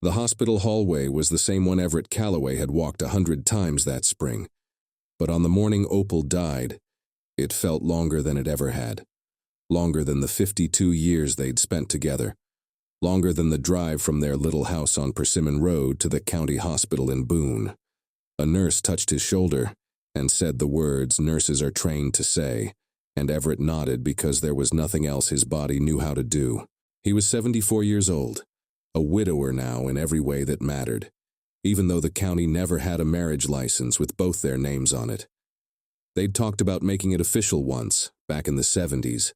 The hospital hallway was the same one Everett Calloway had walked 100 times that spring, but on the morning Opal died, it felt longer than it ever had. Longer than the 52 years they'd spent together. Longer than the drive from their little house on Persimmon Road to the county hospital in Boone. A nurse touched his shoulder and said the words nurses are trained to say, and Everett nodded because there was nothing else his body knew how to do. He was 74 years old, a widower now in every way that mattered, even though the county never had a marriage license with both their names on it. They'd talked about making it official once, back in the 70s,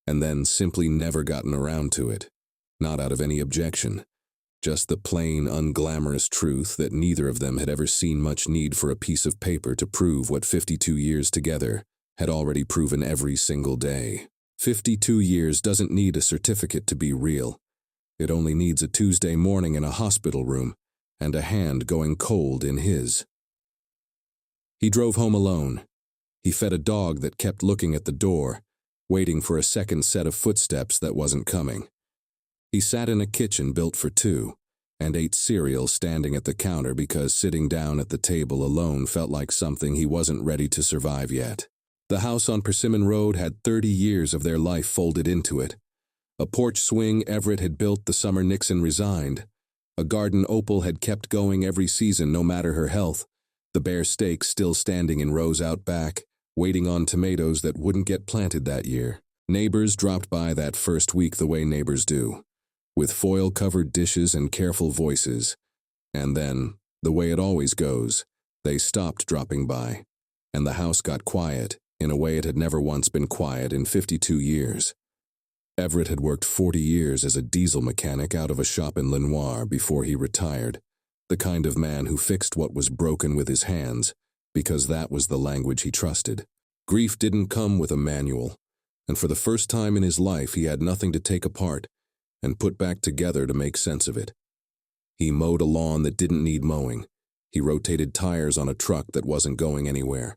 and then simply never gotten around to it. Not out of any objection, just the plain, unglamorous truth that neither of them had ever seen much need for a piece of paper to prove what 52 years together had already proven every single day. 52 years doesn't need a certificate to be real. It only needs a Tuesday morning in a hospital room and a hand going cold in his. He drove home alone. He fed a dog that kept looking at the door, waiting for a second set of footsteps that wasn't coming. He sat in a kitchen built for two, and ate cereal standing at the counter because sitting down at the table alone felt like something he wasn't ready to survive yet. The house on Persimmon Road had 30 years of their life folded into it. A porch swing Everett had built the summer Nixon resigned. A garden Opal had kept going every season no matter her health. The bare stakes still standing in rows out back, waiting on tomatoes that wouldn't get planted that year. Neighbors dropped by that first week the way neighbors do, with foil-covered dishes and careful voices. And then, the way it always goes, they stopped dropping by, and the house got quiet in a way it had never once been quiet in 52 years. Everett had worked 40 years as a diesel mechanic out of a shop in Lenoir before he retired, the kind of man who fixed what was broken with his hands, because that was the language he trusted. Grief didn't come with a manual, and for the first time in his life he had nothing to take apart and put back together to make sense of it. He mowed a lawn that didn't need mowing. He rotated tires on a truck that wasn't going anywhere.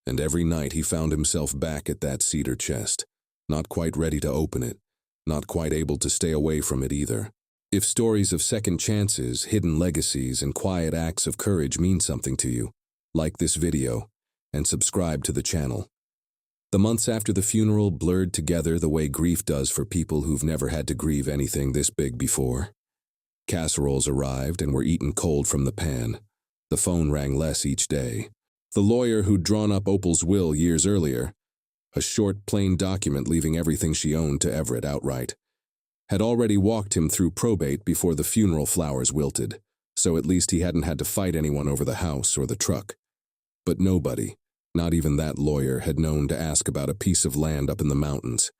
And every night he found himself back at that cedar chest, not quite ready to open it, not quite able to stay away from it either. If stories of second chances, hidden legacies, and quiet acts of courage mean something to you, like this video and subscribe to the channel. The months after the funeral blurred together the way grief does for people who've never had to grieve anything this big before. Casseroles arrived and were eaten cold from the pan. The phone rang less each day. The lawyer who'd drawn up Opal's will years earlier, a short, plain document leaving everything she owned to Everett outright, had already walked him through probate before the funeral flowers wilted, so at least he hadn't had to fight anyone over the house or the truck. But nobody, not even that lawyer, had known to ask about a piece of land up in the mountains,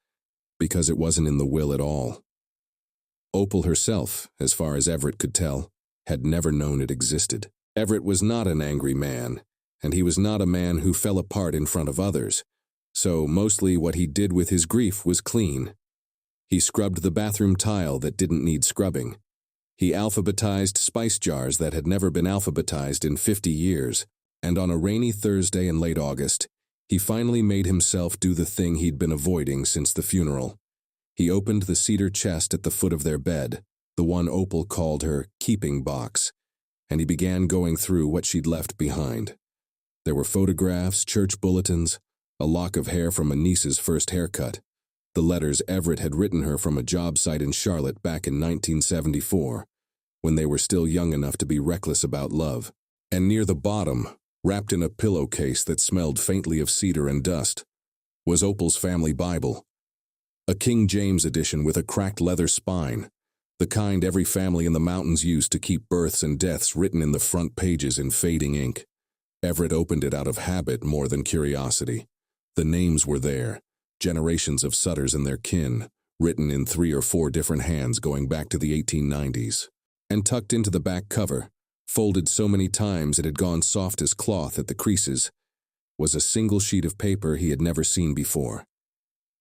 because it wasn't in the will at all. Opal herself, as far as Everett could tell, had never known it existed. Everett was not an angry man, and he was not a man who fell apart in front of others, so mostly what he did with his grief was clean. He scrubbed the bathroom tile that didn't need scrubbing. He alphabetized spice jars that had never been alphabetized in 50 years, and on a rainy Thursday in late August, he finally made himself do the thing he'd been avoiding since the funeral. He opened the cedar chest at the foot of their bed, the one Opal called her keeping box, and he began going through what she'd left behind. There were photographs, church bulletins, a lock of hair from a niece's first haircut, the letters Everett had written her from a job site in Charlotte back in 1974, when they were still young enough to be reckless about love. And near the bottom, wrapped in a pillowcase that smelled faintly of cedar and dust, was Opal's family Bible. A King James edition with a cracked leather spine, the kind every family in the mountains used to keep births and deaths written in the front pages in fading ink. Everett opened it out of habit more than curiosity. The names were there, generations of Sutters and their kin, written in 3 or 4 different hands going back to the 1890s. And tucked into the back cover, folded so many times it had gone soft as cloth at the creases, was a single sheet of paper he had never seen before.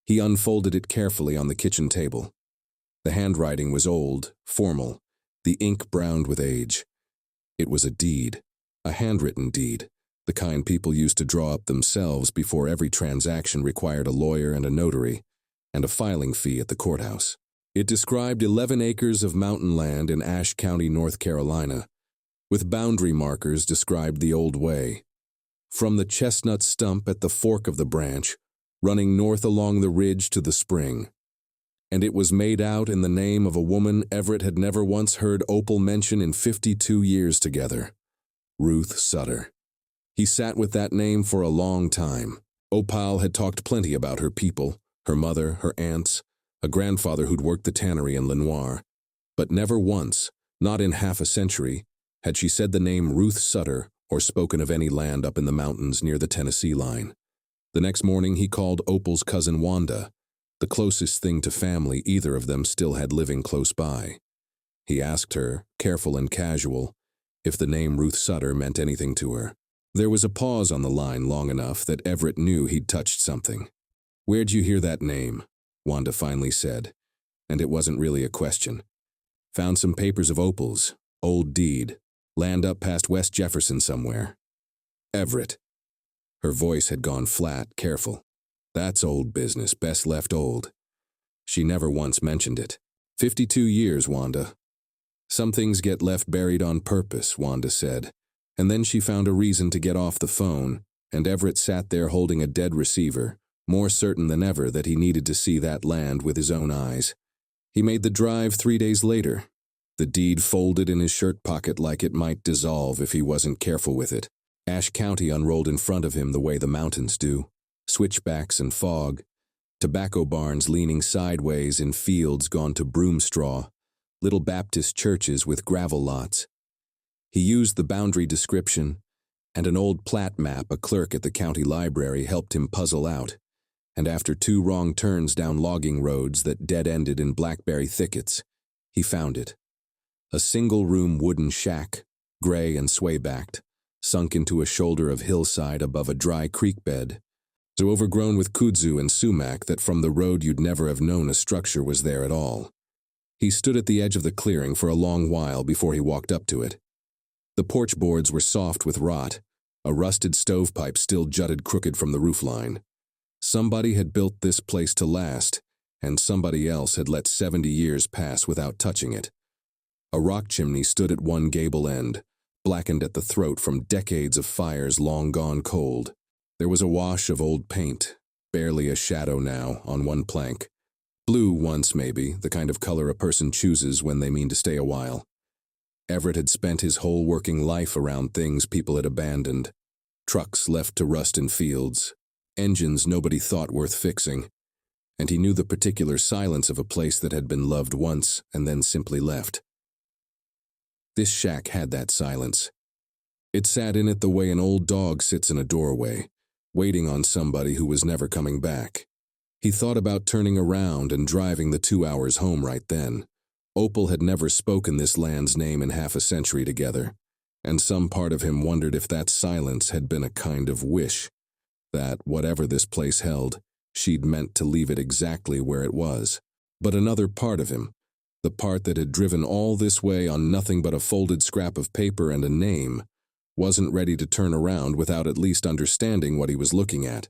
He unfolded it carefully on the kitchen table. The handwriting was old, formal, the ink browned with age. It was a deed, a handwritten deed, the kind people used to draw up themselves before every transaction required a lawyer and a notary, and a filing fee at the courthouse. It described 11 acres of mountain land in Ashe County, North Carolina, with boundary markers described the old way. From the chestnut stump at the fork of the branch, running north along the ridge to the spring. And it was made out in the name of a woman Everett had never once heard Opal mention in 52 years together. Ruth Sutter. He sat with that name for a long time. Opal had talked plenty about her people, her mother, her aunts, a grandfather who'd worked the tannery in Lenoir. But never once, not in half a century, had she said the name Ruth Sutter or spoken of any land up in the mountains near the Tennessee line. The next morning he called Opal's cousin Wanda, the closest thing to family either of them still had living close by. He asked her, careful and casual, if the name Ruth Sutter meant anything to her. There was a pause on the line long enough that Everett knew he'd touched something. "Where'd you hear that name?" Wanda finally said, and it wasn't really a question. "Found some papers of Opal's, old deed, land up past West Jefferson somewhere." "Everett." Her voice had gone flat, careful. "That's old business, best left old." She never once mentioned it. 52 years, Wanda. "Some things get left buried on purpose," Wanda said, and then she found a reason to get off the phone, and Everett sat there holding a dead receiver, more certain than ever that he needed to see that land with his own eyes. He made the drive 3 days later, the deed folded in his shirt pocket like it might dissolve if he wasn't careful with it. Ashe County unrolled in front of him the way the mountains do, switchbacks and fog, tobacco barns leaning sideways in fields gone to broom straw, little Baptist churches with gravel lots. He used the boundary description, and an old plat map a clerk at the county library helped him puzzle out, and after 2 wrong turns down logging roads that dead-ended in blackberry thickets, he found it. A single-room wooden shack, gray and sway-backed, sunk into a shoulder of hillside above a dry creek bed, so overgrown with kudzu and sumac that from the road you'd never have known a structure was there at all. He stood at the edge of the clearing for a long while before he walked up to it. The porch boards were soft with rot, a rusted stovepipe still jutted crooked from the roofline. Somebody had built this place to last, and somebody else had let 70 years pass without touching it. A rock chimney stood at one gable end, blackened at the throat from decades of fires long gone cold. There was a wash of old paint, barely a shadow now, on one plank. Blue once, maybe, the kind of color a person chooses when they mean to stay a while. Everett had spent his whole working life around things people had abandoned. Trucks left to rust in fields, engines nobody thought worth fixing, and he knew the particular silence of a place that had been loved once and then simply left. This shack had that silence. It sat in it the way an old dog sits in a doorway, waiting on somebody who was never coming back. He thought about turning around and driving the 2 hours home right then. Opal had never spoken this land's name in half a century together, and some part of him wondered if that silence had been a kind of wish, that, whatever this place held, she'd meant to leave it exactly where it was. But another part of him, the part that had driven all this way on nothing but a folded scrap of paper and a name, wasn't ready to turn around without at least understanding what he was looking at.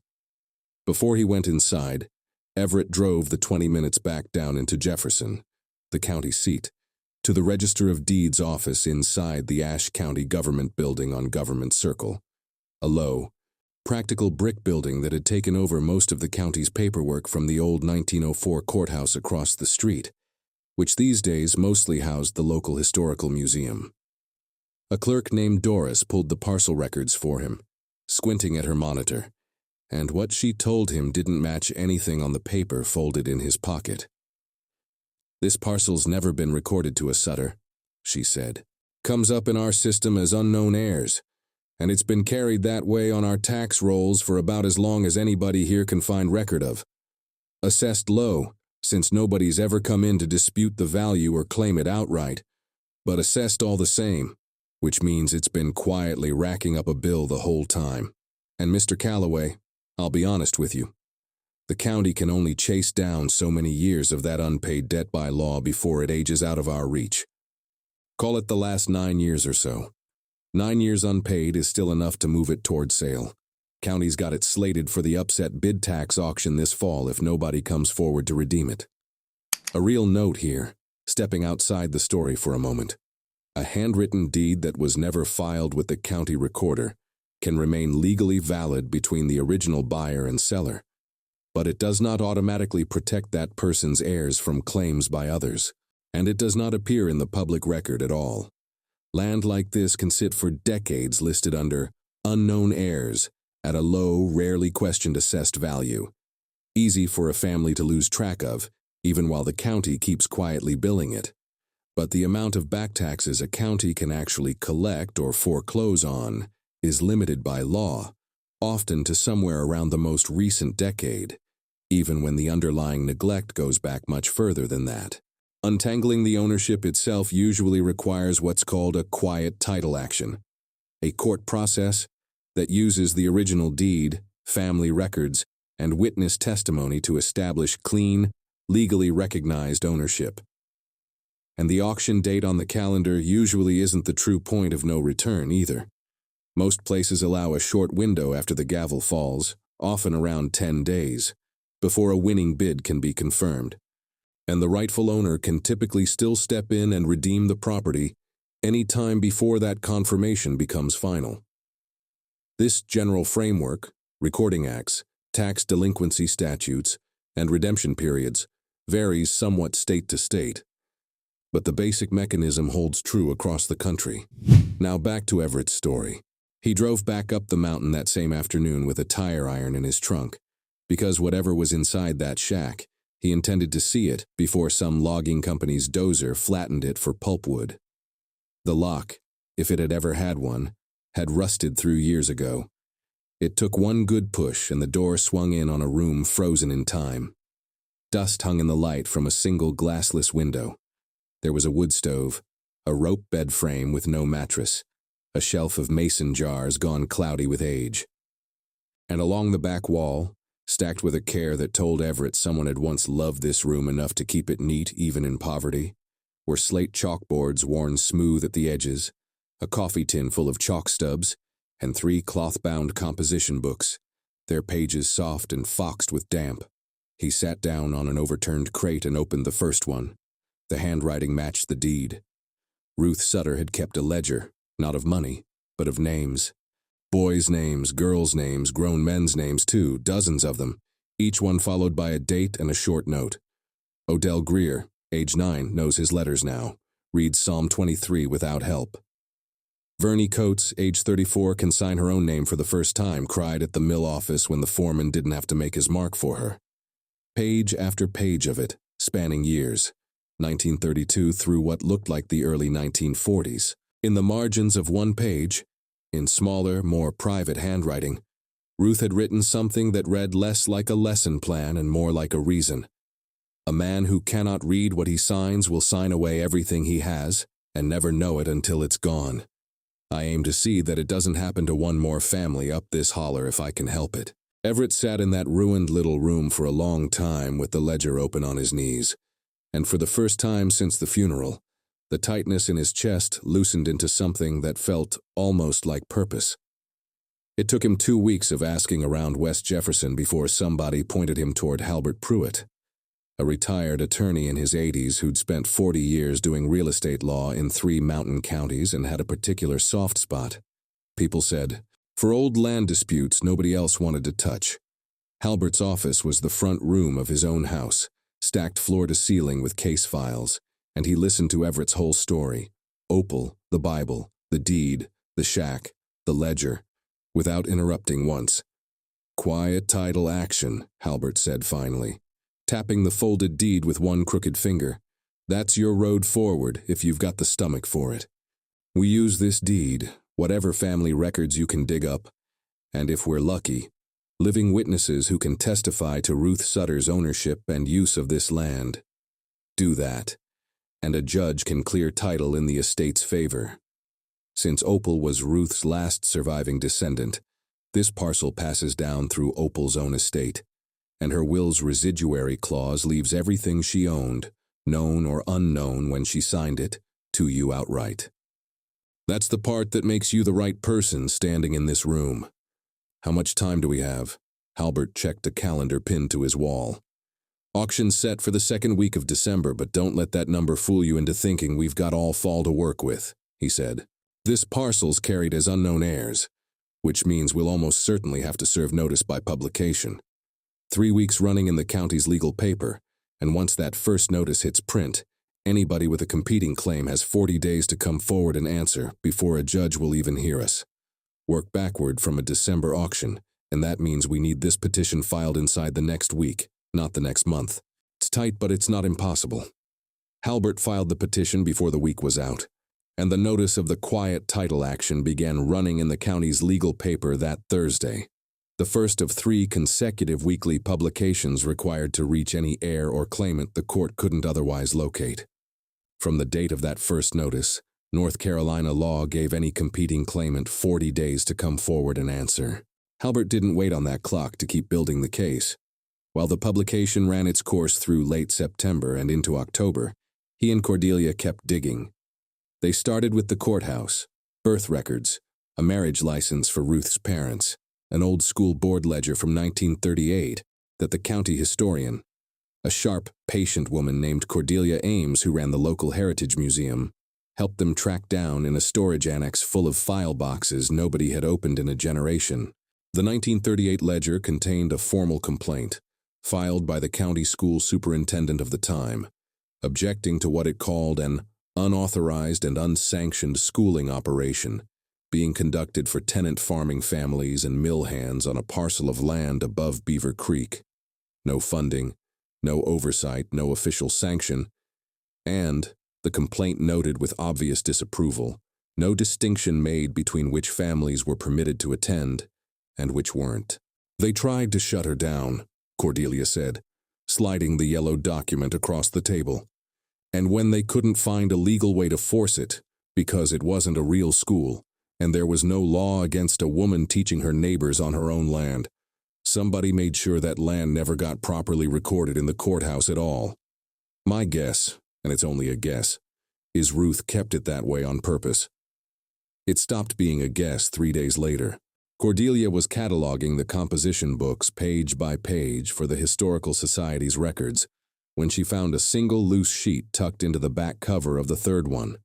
Before he went inside, Everett drove the 20 minutes back down into Jefferson, the county seat, to the Register of Deeds office inside the Ashe County Government Building on Government Circle, a low, practical brick building that had taken over most of the county's paperwork from the old 1904 courthouse across the street, which these days mostly housed the local historical museum. A clerk named Doris pulled the parcel records for him, squinting at her monitor, and what she told him didn't match anything on the paper folded in his pocket. "This parcel's never been recorded to a Sutter," she said. "Comes up in our system as unknown heirs, and it's been carried that way on our tax rolls for about as long as anybody here can find record of. Assessed low, since nobody's ever come in to dispute the value or claim it outright, but assessed all the same, which means it's been quietly racking up a bill the whole time. And Mr. Calloway, I'll be honest with you. The county can only chase down so many years of that unpaid debt by law before it ages out of our reach. Call it the last 9 years or so. 9 years unpaid is still enough to move it toward sale. County's got it slated for the upset bid tax auction this fall if nobody comes forward to redeem it." A real note here, stepping outside the story for a moment. A handwritten deed that was never filed with the county recorder can remain legally valid between the original buyer and seller, but it does not automatically protect that person's heirs from claims by others, and it does not appear in the public record at all. Land like this can sit for decades listed under unknown heirs at a low, rarely questioned assessed value, easy for a family to lose track of, even while the county keeps quietly billing it. But the amount of back taxes a county can actually collect or foreclose on is limited by law, often to somewhere around the most recent decade, even when the underlying neglect goes back much further than that. Untangling the ownership itself usually requires what's called a quiet title action, a court process that uses the original deed, family records, and witness testimony to establish clean, legally recognized ownership. And the auction date on the calendar usually isn't the true point of no return either. Most places allow a short window after the gavel falls, often around 10 days, before a winning bid can be confirmed. And the rightful owner can typically still step in and redeem the property any time before that confirmation becomes final. This general framework, recording acts, tax delinquency statutes, and redemption periods, varies somewhat state to state, but the basic mechanism holds true across the country. Now back to Everett's story. He drove back up the mountain that same afternoon with a tire iron in his trunk, because whatever was inside that shack, he intended to see it before some logging company's dozer flattened it for pulpwood. The lock, if it had ever had one, had rusted through years ago. It took one good push and the door swung in on a room frozen in time. Dust hung in the light from a single glassless window. There was a wood stove, a rope bed frame with no mattress, a shelf of mason jars gone cloudy with age. And along the back wall, stacked with a care that told Everett someone had once loved this room enough to keep it neat even in poverty, were slate chalkboards worn smooth at the edges, a coffee tin full of chalk stubs, and 3 cloth-bound composition books, their pages soft and foxed with damp. He sat down on an overturned crate and opened the first one. The handwriting matched the deed. Ruth Sutter had kept a ledger, not of money, but of names. Boys' names, girls' names, grown men's names too, dozens of them, each one followed by a date and a short note. Odell Greer, age 9, knows his letters now, reads Psalm 23 without help. Vernie Coates, age 34, can sign her own name for the first time, cried at the mill office when the foreman didn't have to make his mark for her. Page after page of it, spanning years, 1932 through what looked like the early 1940s. In the margins of one page, in smaller, more private handwriting, Ruth had written something that read less like a lesson plan and more like a reason. A man who cannot read what he signs will sign away everything he has and never know it until it's gone. I aim to see that it doesn't happen to one more family up this holler if I can help it. Everett sat in that ruined little room for a long time with the ledger open on his knees, and for the first time since the funeral, the tightness in his chest loosened into something that felt almost like purpose. It took him 2 weeks of asking around West Jefferson before somebody pointed him toward Halbert Pruitt, a retired attorney in his 80s who'd spent 40 years doing real estate law in 3 mountain counties and had a particular soft spot. People said, for old land disputes nobody else wanted to touch. Halbert's office was the front room of his own house, stacked floor to ceiling with case files, and he listened to Everett's whole story, Opal, the Bible, the deed, the shack, the ledger, without interrupting once. Quiet title action, Halbert said finally, tapping the folded deed with one crooked finger. That's your road forward if you've got the stomach for it. We use this deed, whatever family records you can dig up, and if we're lucky, living witnesses who can testify to Ruth Sutter's ownership and use of this land. Do that, and a judge can clear title in the estate's favor. Since Opel was Ruth's last surviving descendant, this parcel passes down through Opel's own estate, and her will's residuary clause leaves everything she owned, known or unknown when she signed it, to you outright. That's the part that makes you the right person standing in this room. How much time do we have? Halbert checked a calendar pinned to his wall. Auction set for the second week of December, but don't let that number fool you into thinking we've got all fall to work with, he said. This parcel's carried as unknown heirs, which means we'll almost certainly have to serve notice by publication. 3 weeks running in the county's legal paper, and once that first notice hits print, anybody with a competing claim has 40 days to come forward and answer before a judge will even hear us. Work backward from a December auction, and that means we need this petition filed inside the next week, not the next month. It's tight, but it's not impossible. Halbert filed the petition before the week was out, and the notice of the quiet title action began running in the county's legal paper that Thursday, the first of 3 consecutive weekly publications required to reach any heir or claimant the court couldn't otherwise locate. From the date of that first notice, North Carolina law gave any competing claimant 40 days to come forward and answer. Halbert didn't wait on that clock to keep building the case. While the publication ran its course through late September and into October, he and Cordelia kept digging. They started with the courthouse, birth records, a marriage license for Ruth's parents, an old school board ledger from 1938 that the county historian, a sharp, patient woman named Cordelia Ames who ran the local heritage museum, helped them track down in a storage annex full of file boxes nobody had opened in a generation. The 1938 ledger contained a formal complaint, filed by the county school superintendent of the time, objecting to what it called an unauthorized and unsanctioned schooling operation being conducted for tenant farming families and mill hands on a parcel of land above Beaver Creek. No funding, no oversight, no official sanction, and, the complaint noted with obvious disapproval, no distinction made between which families were permitted to attend and which weren't. They tried to shut her down, Cordelia said, sliding the yellow document across the table. And when they couldn't find a legal way to force it, because it wasn't a real school, and there was no law against a woman teaching her neighbors on her own land, somebody made sure that land never got properly recorded in the courthouse at all. My guess, and it's only a guess, is Ruth kept it that way on purpose. It stopped being a guess 3 days later. Cordelia was cataloging the composition books page by page for the Historical Society's records when she found a single loose sheet tucked into the back cover of the third one,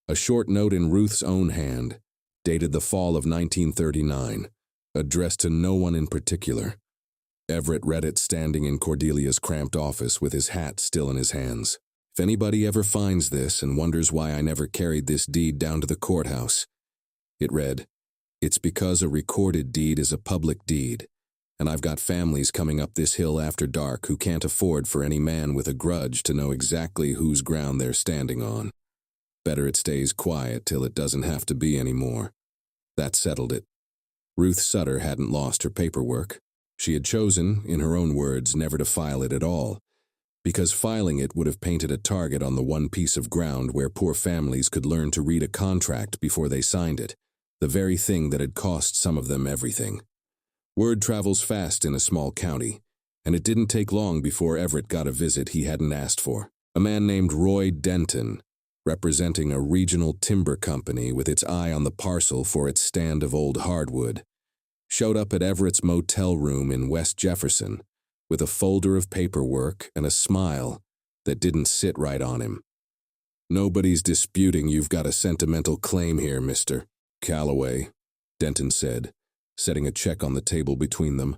a short note in Ruth's own hand, dated the fall of 1939, addressed to no one in particular. Everett read it standing in Cordelia's cramped office with his hat still in his hands. If anybody ever finds this and wonders why I never carried this deed down to the courthouse, it read, it's because a recorded deed is a public deed, and I've got families coming up this hill after dark who can't afford for any man with a grudge to know exactly whose ground they're standing on. Better it stays quiet till it doesn't have to be anymore. That settled it. Ruth Sutter hadn't lost her paperwork. She had chosen, in her own words, never to file it at all, because filing it would have painted a target on the one piece of ground where poor families could learn to read a contract before they signed it, the very thing that had cost some of them everything. Word travels fast in a small county, and it didn't take long before Everett got a visit he hadn't asked for. A man named Roy Denton, representing a regional timber company with its eye on the parcel for its stand of old hardwood, showed up at Everett's motel room in West Jefferson with a folder of paperwork and a smile that didn't sit right on him. Nobody's disputing you've got a sentimental claim here, Mr. Calloway, Denton said, setting a check on the table between them,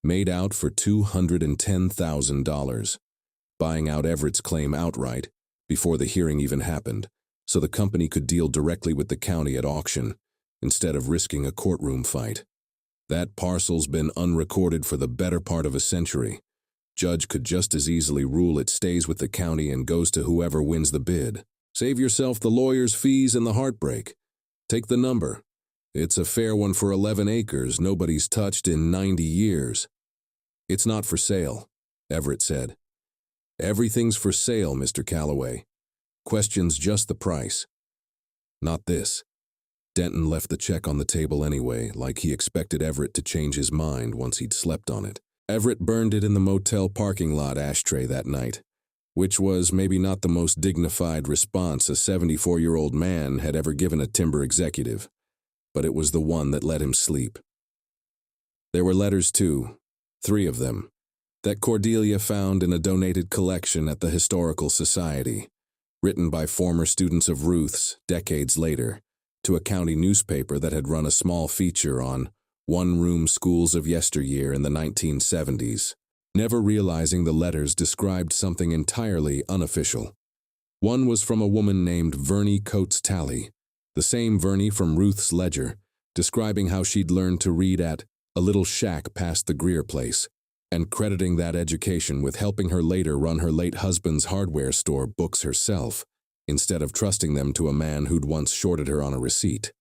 made out for $210,000, buying out Everett's claim outright before the hearing even happened, so the company could deal directly with the county at auction, instead of risking a courtroom fight. That parcel's been unrecorded for the better part of a century. Judge could just as easily rule it stays with the county and goes to whoever wins the bid. Save yourself the lawyer's fees and the heartbreak. Take the number. It's a fair one for 11 acres nobody's touched in 90 years. It's not for sale, Everett said. Everything's for sale, Mr. Calloway. Question's just the price. Not this. Denton left the check on the table anyway, like he expected Everett to change his mind once he'd slept on it. Everett burned it in the motel parking lot ashtray that night, which was maybe not the most dignified response a 74-year-old man had ever given a timber executive, but it was the one that let him sleep. There were letters too, 3 of them, that Cordelia found in a donated collection at the Historical Society, written by former students of Ruth's decades later, to a county newspaper that had run a small feature on one-room schools of yesteryear in the 1970s, never realizing the letters described something entirely unofficial. One was from a woman named Vernie Coates Talley, the same Vernie from Ruth's ledger, describing how she'd learned to read at a little shack past the Greer place, and crediting that education with helping her later run her late husband's hardware store books herself, instead of trusting them to a man who'd once shorted her on a receipt.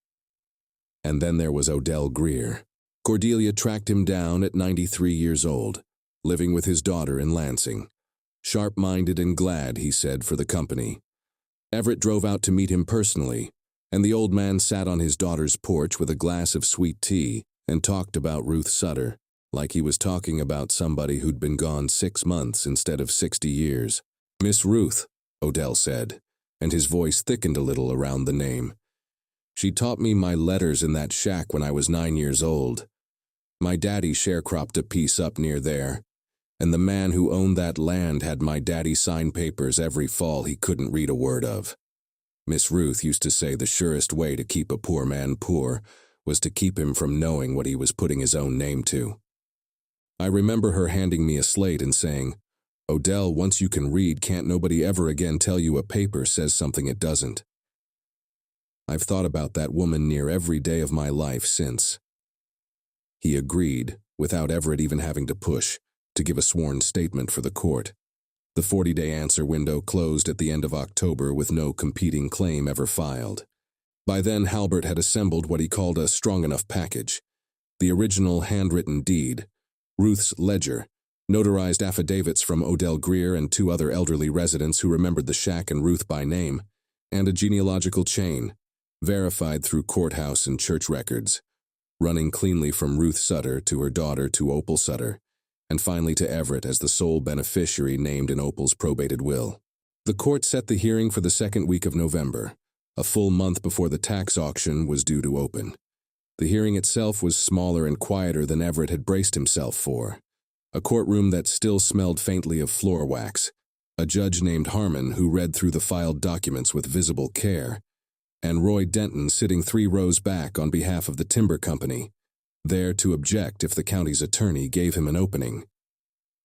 And then there was Odell Greer. Cordelia tracked him down at 93 years old, living with his daughter in Lansing. Sharp-minded and glad, he said, for the company. Everett drove out to meet him personally, and the old man sat on his daughter's porch with a glass of sweet tea and talked about Ruth Sutter, like he was talking about somebody who'd been gone 6 months instead of 60 years. "Miss Ruth," Odell said, and his voice thickened a little around the name. "She taught me my letters in that shack when I was 9 years old. My daddy sharecropped a piece up near there, and the man who owned that land had my daddy sign papers every fall he couldn't read a word of. Miss Ruth used to say the surest way to keep a poor man poor was to keep him from knowing what he was putting his own name to. I remember her handing me a slate and saying, 'Odell, once you can read, can't nobody ever again tell you a paper says something it doesn't.' I've thought about that woman near every day of my life since." He agreed, without Everett even having to push, to give a sworn statement for the court. The 40-day answer window closed at the end of October with no competing claim ever filed. By then, Halbert had assembled what he called a strong enough package: the original handwritten deed, Ruth's ledger, notarized affidavits from Odell Greer and 2 other elderly residents who remembered the shack and Ruth by name, and a genealogical chain, verified through courthouse and church records, running cleanly from Ruth Sutter to her daughter to Opal Sutter, and finally to Everett as the sole beneficiary named in Opal's probated will. The court set the hearing for the 2nd week of November, a full month before the tax auction was due to open. The hearing itself was smaller and quieter than Everett had braced himself for. A courtroom that still smelled faintly of floor wax, a judge named Harmon who read through the filed documents with visible care, and Roy Denton sitting 3 rows back on behalf of the timber company, there to object if the county's attorney gave him an opening.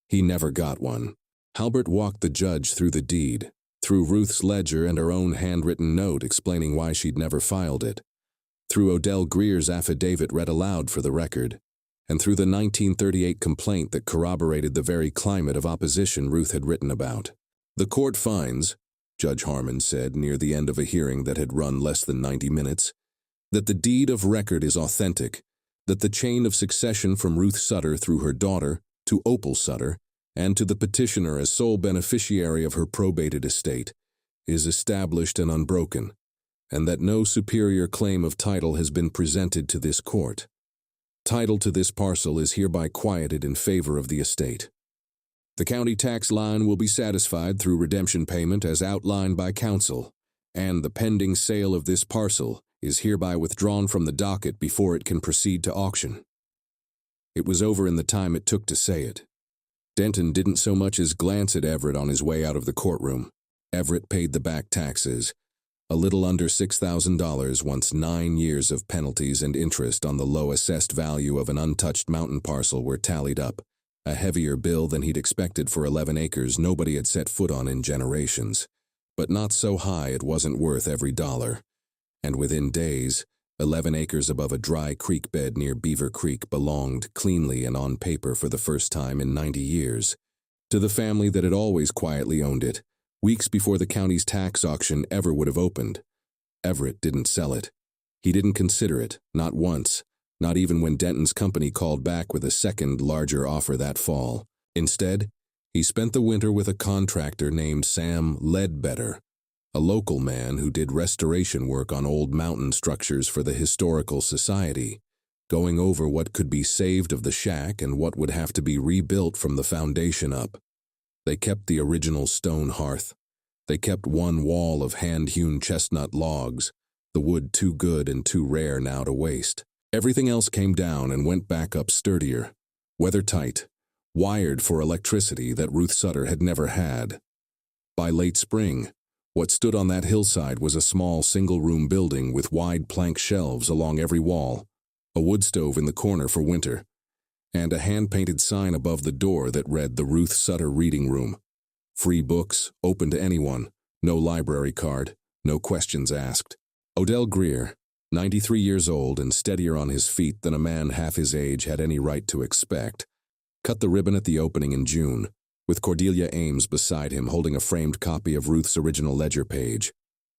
He never got one. Halbert walked the judge through the deed, through Ruth's ledger and her own handwritten note explaining why she'd never filed it, through Odell Greer's affidavit read aloud for the record, and through the 1938 complaint that corroborated the very climate of opposition Ruth had written about. "The court finds," Judge Harmon said near the end of a hearing that had run less than 90 minutes, "that the deed of record is authentic, that the chain of succession from Ruth Sutter through her daughter to Opal Sutter and to the petitioner as sole beneficiary of her probated estate is established and unbroken, and that no superior claim of title has been presented to this court. Title to this parcel is hereby quieted in favor of the estate. The county tax line will be satisfied through redemption payment as outlined by counsel, and the pending sale of this parcel is hereby withdrawn from the docket before it can proceed to auction." It was over in the time it took to say it. Denton didn't so much as glance at Everett on his way out of the courtroom. Everett paid the back taxes, a little under $6,000 once 9 years of penalties and interest on the low assessed value of an untouched mountain parcel were tallied up, a heavier bill than he'd expected for 11 acres nobody had set foot on in generations, but not so high it wasn't worth every dollar. And within days, 11 acres above a dry creek bed near Beaver Creek belonged, cleanly and on paper for the first time in 90 years, to the family that had always quietly owned it, weeks before the county's tax auction ever would have opened. Everett didn't sell it. He didn't consider it, not once, not even when Denton's company called back with a second, larger offer that fall. Instead, he spent the winter with a contractor named Sam Ledbetter, a local man who did restoration work on old mountain structures for the Historical Society, going over what could be saved of the shack and what would have to be rebuilt from the foundation up. They kept the original stone hearth. They kept one wall of hand-hewn chestnut logs, the wood too good and too rare now to waste. Everything else came down and went back up sturdier, weather-tight, wired for electricity that Ruth Sutter had never had. By late spring, what stood on that hillside was a small single-room building with wide plank shelves along every wall, a wood stove in the corner for winter, and a hand-painted sign above the door that read the Ruth Sutter Reading Room. Free books, open to anyone, no library card, no questions asked. Odell Greer, 93 years old and steadier on his feet than a man half his age had any right to expect, cut the ribbon at the opening in June, with Cordelia Ames beside him holding a framed copy of Ruth's original ledger page,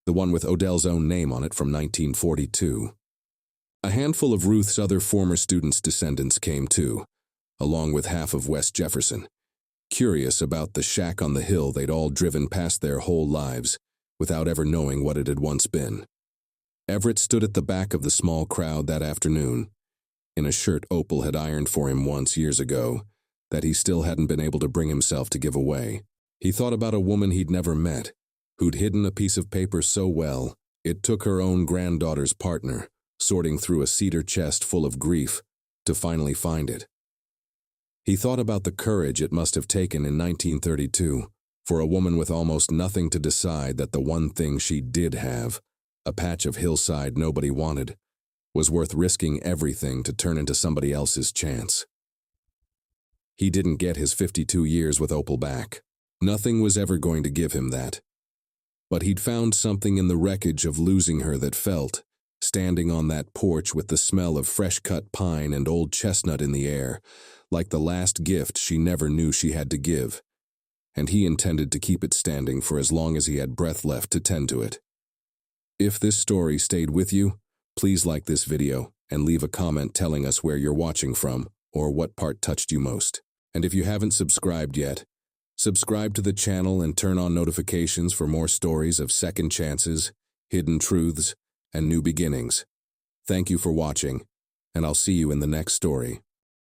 the one with Odell's own name on it from 1942. A handful of Ruth's other former students' descendants came too, along with half of West Jefferson, curious about the shack on the hill they'd all driven past their whole lives without ever knowing what it had once been. Everett stood at the back of the small crowd that afternoon, in a shirt Opal had ironed for him once years ago, that he still hadn't been able to bring himself to give away. He thought about a woman he'd never met, who'd hidden a piece of paper so well it took her own granddaughter's partner, sorting through a cedar chest full of grief, to finally find it. He thought about the courage it must have taken in 1932 for a woman with almost nothing to decide that the one thing she did have, a patch of hillside nobody wanted, was worth risking everything to turn into somebody else's chance. He didn't get his 52 years with Opel back. Nothing was ever going to give him that. But he'd found something in the wreckage of losing her that felt, standing on that porch with the smell of fresh-cut pine and old chestnut in the air, like the last gift she never knew she had to give, and he intended to keep it standing for as long as he had breath left to tend to it. If this story stayed with you, please like this video and leave a comment telling us where you're watching from or what part touched you most. And if you haven't subscribed yet, subscribe to the channel and turn on notifications for more stories of second chances, hidden truths, and new beginnings. Thank you for watching, and I'll see you in the next story.